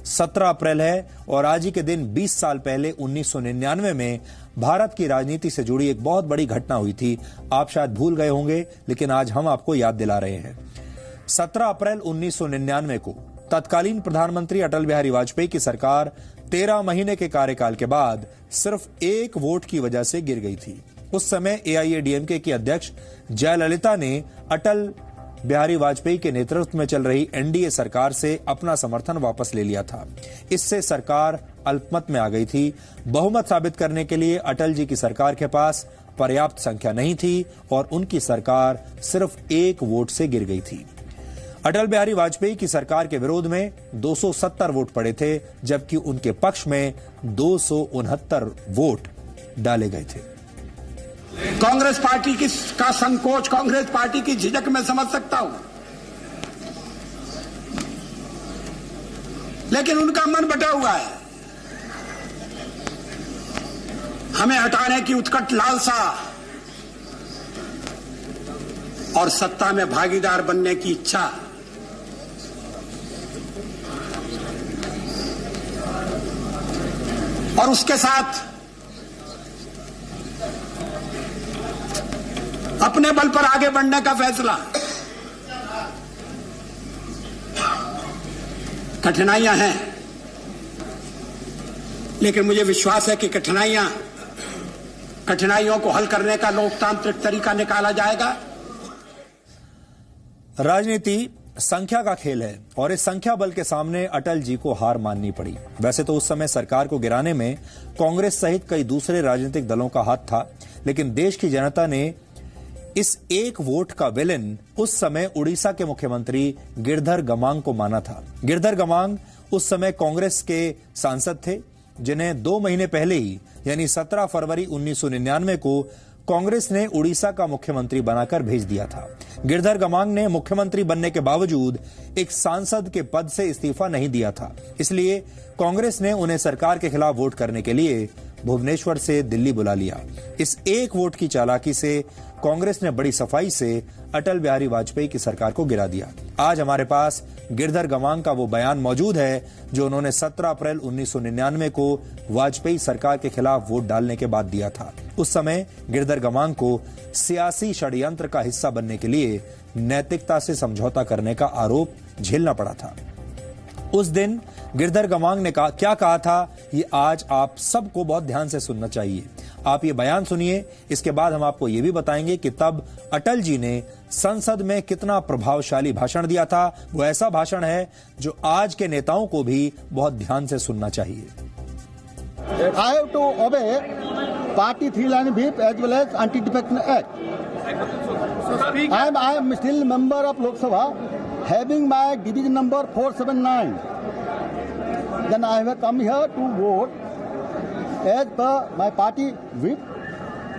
17 अप्रैल है और आज ही के दिन 20 साल पहले 1999 में भारत की राजनीति से जुड़ी एक बहुत बड़ी घटना हुई थी। आप शायद भूल गए होंगे, लेकिन आज हम आपको याद दिला रहे हैं। 17 अप्रैल 1999 को तत्कालीन प्रधानमंत्री अटल बिहारी वाजपेयी की सरकार 13 महीने के कार्यकाल के बाद सिर्फ एक वोट की वजह से गिर गई थी। उस समय एआईएडीएमके की अध्यक्ष जयललिता ने अटल बिहारी वाजपेयी के नेतृत्व में चल रही एनडीए सरकार से अपना समर्थन वापस ले लिया था। इससे सरकार अल्पमत में आ गई थी। बहुमत साबित करने के लिए अटल जी की सरकार के पास पर्याप्त संख्या नहीं थी और उनकी सरकार सिर्फ एक वोट से गिर गई थी। अटल बिहारी वाजपेयी की सरकार के विरोध में 270 वोट पड़े थे, जबकि उनके पक्ष में 269 वोट डाले गए थे। कांग्रेस पार्टी का संकोच, कांग्रेस पार्टी की झिझक मैं समझ सकता हूं, लेकिन उनका मन बटा हुआ है। हमें हटाने की उत्कट लालसा और सत्ता में भागीदार बनने की इच्छा। और उसके साथ अपने बल पर आगे बढ़ने का फैसला। कठिनाइयां हैं, लेकिन मुझे विश्वास है कि कठिनाइयों को हल करने का लोकतांत्रिक तरीका निकाला जाएगा। राजनीति संख्या का खेल है और इस संख्या बल के सामने अटल जी को हार माननी पड़ी। वैसे तो उस समय सरकार को गिराने में कांग्रेस सहित कई दूसरे राजनीतिक दलों का हाथ था, लेकिन देश की जनता ने इस एक वोट का विलेन उस समय उड़ीसा के मुख्यमंत्री गिरधर गमांग को माना था। गिरधर गमांग उस समय कांग्रेस के सांसद थे, जिन्हें 2 महीने पहले ही यानी 17 फरवरी 1999 को कांग्रेस ने उड़ीसा का मुख्यमंत्री बनाकर भेज दिया था। गिरधर गमांग ने मुख्यमंत्री बनने के बावजूद एक सांसद के पद से इस्तीफा नहीं दिया था, इसलिए कांग्रेस ने उन्हें सरकार के खिलाफ वोट करने के लिए भुवनेश्वर से दिल्ली बुला लिया। इस एक वोट की चालाकी से कांग्रेस ने बड़ी सफाई से अटल बिहारी वाजपेयी की सरकार को गिरा दिया। आज हमारे पास गिरधर गमांग का वो बयान मौजूद है जो उन्होंने 17 अप्रैल 1999 को वाजपेयी सरकार के खिलाफ वोट डालने के बाद दिया था। उस समय गिरधर गमांग को सियासी षड्यंत्र का हिस्सा बनने के लिए नैतिकता से समझौता करने का आरोप झेलना पड़ा था। उस दिन गिरधर गमांग ने क्या कहा था, ये आज आप सबको बहुत ध्यान से सुनना चाहिए। आप ये बयान सुनिए, इसके बाद हम आपको ये भी बताएंगे कि तब अटल जी ने संसद में कितना प्रभावशाली भाषण दिया था। वो ऐसा भाषण है जो आज के नेताओं को भी बहुत ध्यान से सुनना चाहिए। I have to obey Party 3-line whip as well as Anti-Defection Act. I am still member of Lok Sabha, having my division number 479. Then I have come here to vote as per my party whip,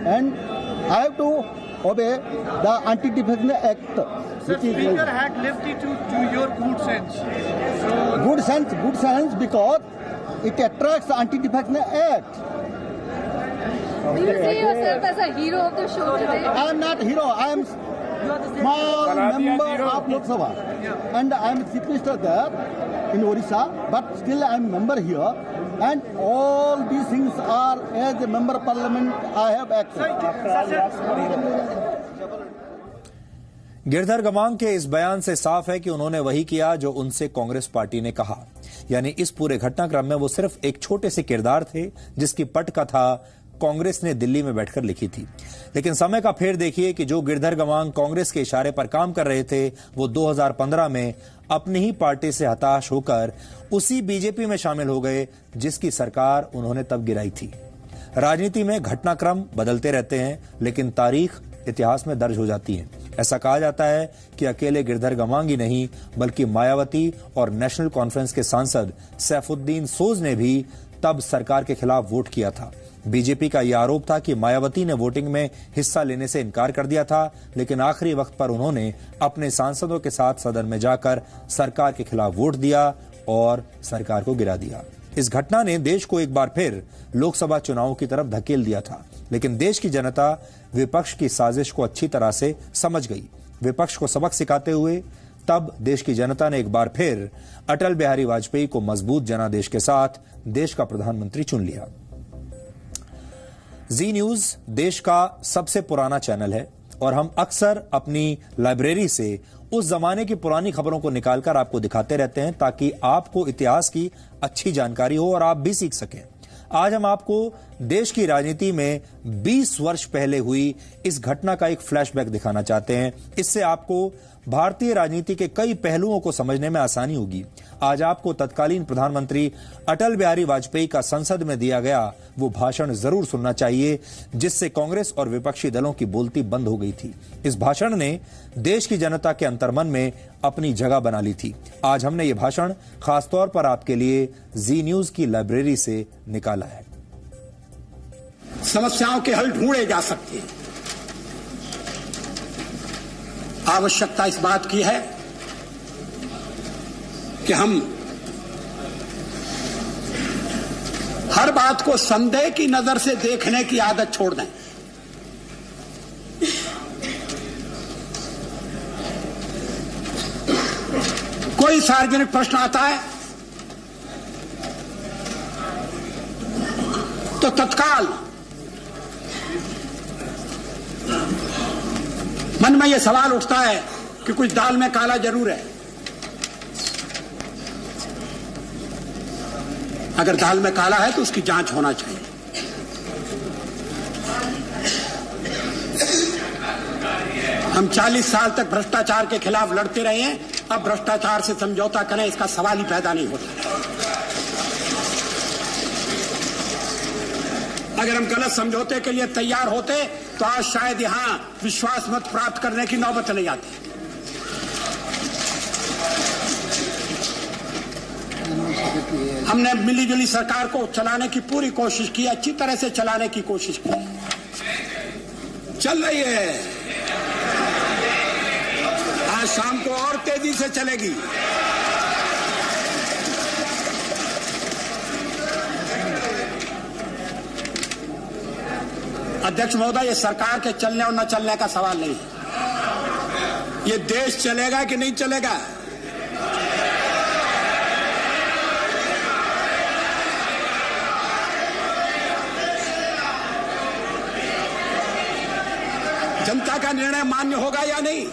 and I have to obey the Anti-Defection Act. The speaker had left it to your good sense. Good sense because it attracts the Anti-Defection Act. Do you see yourself as a hero of the show today? I am not hero. I am small member of Lok Sabha, and I am chief minister there in Odisha. But still, I am member here, and all these things are as a member of parliament. I have access. Girdhar Gamang के इस बयान से साफ है कि उन्होंने वही किया जो उनसे कांग्रेस पार्टी ने कहा, यानी इस पूरे घटनाक्रम में वो सिर्फ एक छोटे से किरदार थे जिसकी पटकथा कांग्रेस ने दिल्ली में बैठकर लिखी थी। लेकिन समय का फेर देखिए कि जो गिरधर गमांग कांग्रेस के इशारे पर काम कर रहे थे, वो 2015 में अपनी ही पार्टी से हताश होकर उसी बीजेपी में शामिल हो गए जिसकी सरकार उन्होंने तब गिराई थी। राजनीति में घटनाक्रम बदलते रहते हैं, लेकिन तारीख इतिहास में दर्ज हो जाती है। ऐसा कहा जाता है कि अकेले गिरधर गमांग ही नहीं, बल्कि मायावती और नेशनल कॉन्फ्रेंस के सांसद सैफुद्दीन सोज ने भी तब सरकार के खिलाफ वोट किया था। बीजेपी का यह आरोप था कि मायावती ने वोटिंग में हिस्सा लेने से इनकार कर दिया था, लेकिन आखिरी वक्त पर उन्होंने अपने सांसदों के साथ सदन में जाकर सरकार के खिलाफ वोट दिया और सरकार को गिरा दिया। इस घटना ने देश को एक बार फिर लोकसभा चुनावों की तरफ धकेल दिया था, लेकिन देश की जनता विपक्ष की साजिश को अच्छी तरह से समझ गई। विपक्ष को सबक सिखाते हुए तब देश की जनता ने एक बार फिर अटल बिहारी वाजपेयी को मजबूत जनादेश के साथ देश का प्रधानमंत्री चुन लिया। जी न्यूज देश का सबसे पुराना चैनल है और हम अक्सर अपनी लाइब्रेरी से उस जमाने की पुरानी खबरों को निकालकर आपको दिखाते रहते हैं ताकि आपको इतिहास की अच्छी जानकारी हो और आप भी सीख सकें। आज हम आपको देश की राजनीति में 20 वर्ष पहले हुई इस घटना का एक फ्लैशबैक दिखाना चाहते हैं। इससे आपको भारतीय राजनीति के कई पहलुओं को समझने में आसानी होगी। आज आपको तत्कालीन प्रधानमंत्री अटल बिहारी वाजपेयी का संसद में दिया गया वो भाषण जरूर सुनना चाहिए जिससे कांग्रेस और विपक्षी दलों की बोलती बंद हो गई थी। इस भाषण ने देश की जनता के अंतर्मन में अपनी जगह बना ली थी। आज हमने ये भाषण खासतौर पर आपके लिए जी न्यूज की लाइब्रेरी से निकाला है। समस्याओं के हल ढूंढे जा सकते हैं। आवश्यकता इस बात की है कि हम हर बात को संदेह की नजर से देखने की आदत छोड़ दें। कोई सार्वजनिक प्रश्न आता है तो तत्काल मन में यह सवाल उठता है कि कुछ दाल में काला जरूर है। अगर दाल में काला है तो उसकी जांच होना चाहिए। हम 40 साल तक भ्रष्टाचार के खिलाफ लड़ते रहे हैं, अब भ्रष्टाचार से समझौता करें इसका सवाल ही पैदा नहीं होता। अगर हम गलत समझौते के लिए तैयार होते तो आज शायद यहां विश्वास मत प्राप्त करने की नौबत नहीं आती। हमने मिलीजुली सरकार को चलाने की पूरी कोशिश की, अच्छी तरह से चलाने की कोशिश की, चल रही है। आज शाम को और तेजी से चलेगी। अध्यक्ष महोदय, ये सरकार के चलने और न चलने का सवाल नहीं है। ये देश चलेगा कि नहीं चलेगा। जनता का निर्णय मान्य होगा या नहीं।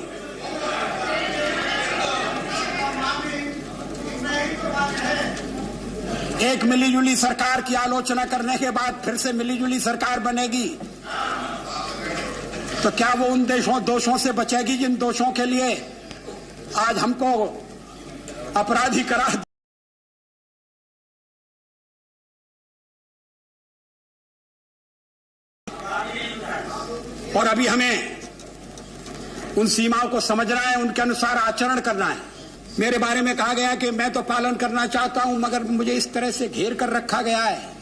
एक मिलीजुली सरकार की आलोचना करने के बाद फिर से मिलीजुली सरकार बनेगी तो क्या वो उन दोषों से बचेगी जिन दोषों के लिए आज हमको अपराधी करार। और अभी हमें उन सीमाओं को समझना है, उनके अनुसार आचरण करना है। मेरे बारे में कहा गया कि मैं तो पालन करना चाहता हूं मगर मुझे इस तरह से घेर कर रखा गया है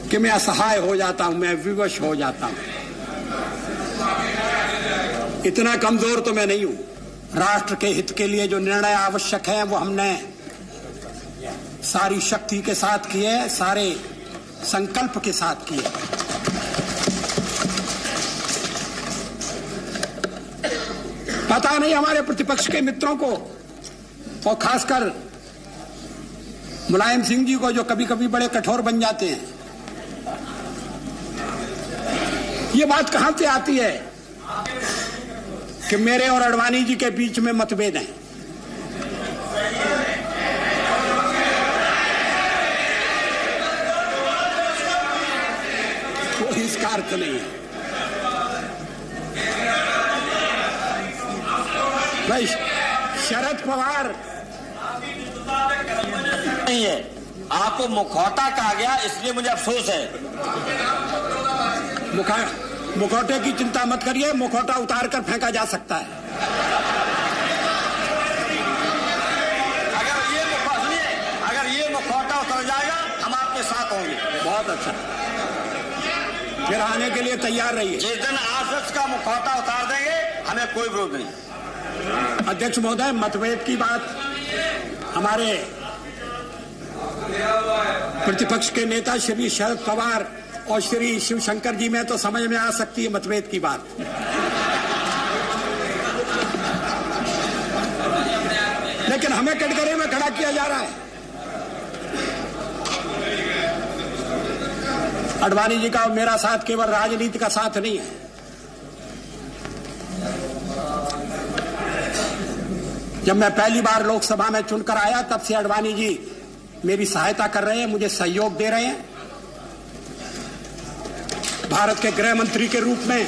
कि मैं असहाय हो जाता हूं, मैं विवश हो जाता हूं। इतना कमजोर तो मैं नहीं हूं। राष्ट्र के हित के लिए जो निर्णय आवश्यक है वो हमने सारी शक्ति के साथ किए, सारे संकल्प के साथ किए। पता नहीं हमारे प्रतिपक्ष के मित्रों को और खासकर मुलायम सिंह जी को जो कभी कभी बड़े कठोर बन जाते हैं, ये बात कहां से आती है कि मेरे और अडवाणी जी के बीच में मतभेद हैं। कोई इसका अर्थ नहीं है। भाई शरद पवार नहीं है, आपको मुखौटा कहा गया इसलिए मुझे अफसोस है। मुखौटे की चिंता मत करिए, मुखौटा उतार कर फेंका जा सकता है। अगर ये मुखौटा उतर जाएगा हम आपके साथ होंगे। बहुत अच्छा, फिर आने के लिए तैयार रहिए। जिस दिन आरएसएस का मुखौटा उतार देंगे हमें कोई विरोध नहीं। अध्यक्ष महोदय, मतभेद की बात हमारे प्रतिपक्ष के नेता श्री शरद पवार और श्री शिवशंकर जी में तो समझ में आ सकती है मतभेद की बात। लेकिन हमें कटघरे में खड़ा किया जा रहा है। आडवाणी जी का और मेरा साथ केवल राजनीति का साथ नहीं है। जब मैं पहली बार लोकसभा में चुनकर आया तब से आडवाणी जी मेरी सहायता कर रहे हैं, मुझे सहयोग दे रहे हैं। भारत के गृह मंत्री के रूप में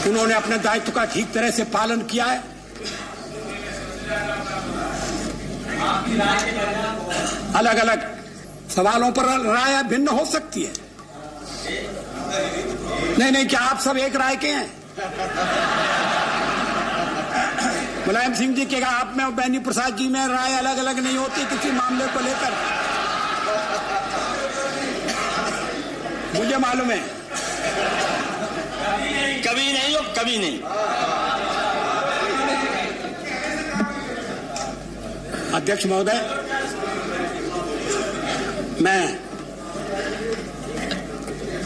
उन्होंने अपने दायित्व का ठीक तरह से पालन किया है। अलग अलग सवालों पर राय भिन्न हो सकती है। नहीं, क्या आप सब एक राय के हैं? मुलायम सिंह जी के आप में और बेनी प्रसाद जी में राय अलग अलग नहीं होती किसी मामले को लेकर, मुझे मालूम है। कभी नहीं और कभी नहीं। अध्यक्ष महोदय, मैं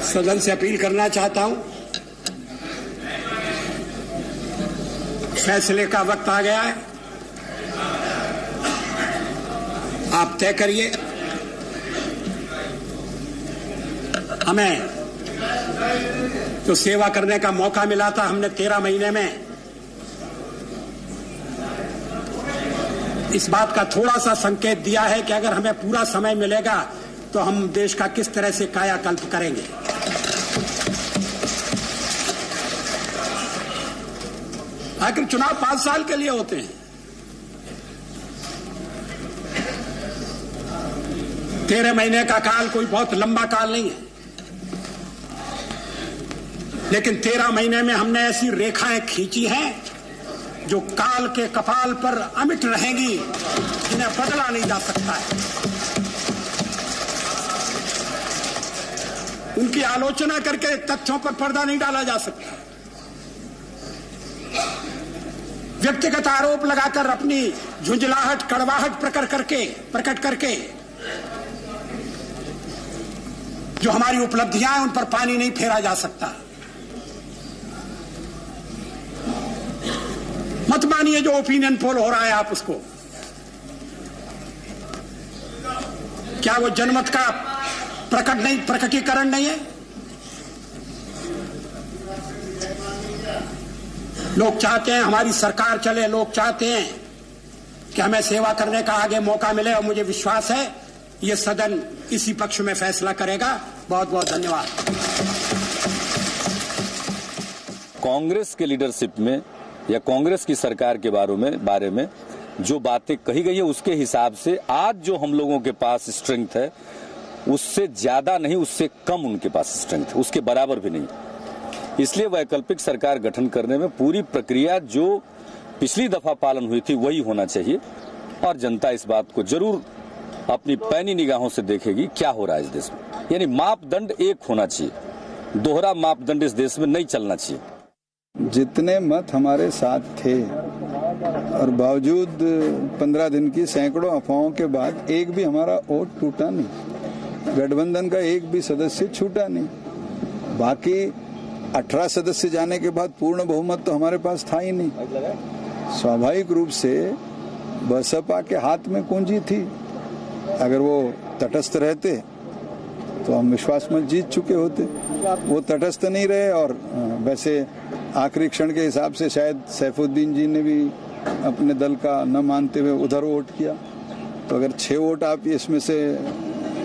सदन से अपील करना चाहता हूं, फैसले का वक्त आ गया है। आप तय करिए। हमें जो सेवा करने का मौका मिला था, हमने 13 महीने में इस बात का थोड़ा सा संकेत दिया है कि अगर हमें पूरा समय मिलेगा तो हम देश का किस तरह से कायाकल्प करेंगे। आखिर चुनाव 5 साल के लिए होते हैं। 13 महीने का काल कोई बहुत लंबा काल नहीं है, लेकिन 13 महीने में हमने ऐसी रेखाएं खींची हैं जो काल के कपाल पर अमिट रहेंगी, जिन्हें बदला नहीं जा सकता है। उनकी आलोचना करके तथ्यों पर पर्दा नहीं डाला जा सकता। व्यक्तिगत आरोप लगाकर अपनी झुंझलाहट, कड़वाहट प्रकट करके जो हमारी उपलब्धियां हैं उन पर पानी नहीं फेरा जा सकता। मत मानिए जो ओपिनियन पोल हो रहा है आप उसको। क्या वो जनमत का प्रकटीकरण नहीं है? लोग चाहते हैं हमारी सरकार चले, लोग चाहते हैं कि हमें सेवा करने का आगे मौका मिले, और मुझे विश्वास है ये सदन इसी पक्ष में फैसला करेगा। बहुत बहुत धन्यवाद। कांग्रेस के लीडरशिप में या कांग्रेस की सरकार के बारे में जो बातें कही गई है, उसके हिसाब से आज जो हम लोगों के पास स्ट्रेंथ है उससे ज्यादा नहीं, उससे कम उनके पास स्ट्रेंथ है, उसके बराबर भी नहीं। इसलिए वैकल्पिक सरकार गठन करने में पूरी प्रक्रिया जो पिछली दफा पालन हुई थी वही होना चाहिए, और जनता इस बात को जरूर अपनी पैनी निगाहों से देखेगी क्या हो रहा है इस देश में। यानी मापदंड एक होना चाहिए, दोहरा मापदंड इस देश में नहीं चलना चाहिए। जितने मत हमारे साथ थे और बावजूद 15 दिन की सैकड़ों अफवाहों के बाद एक भी हमारा वोट टूटा नहीं, गठबंधन का एक भी सदस्य छूटा नहीं। बाकी 18 सदस्य जाने के बाद पूर्ण बहुमत तो हमारे पास था ही नहीं। स्वाभाविक रूप से बसपा के हाथ में कुंजी थी। अगर वो तटस्थ रहते तो हम विश्वास मत जीत चुके होते। वो तटस्थ नहीं रहे, और वैसे आखिरी क्षण के हिसाब से शायद सैफुद्दीन जी ने भी अपने दल का न मानते हुए उधर वोट किया। तो अगर 6 वोट आप इसमें से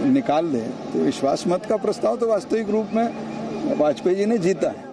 निकाल दें तो विश्वास मत का प्रस्ताव तो वास्तविक रूप में वाजपेयी जी ने जीता है।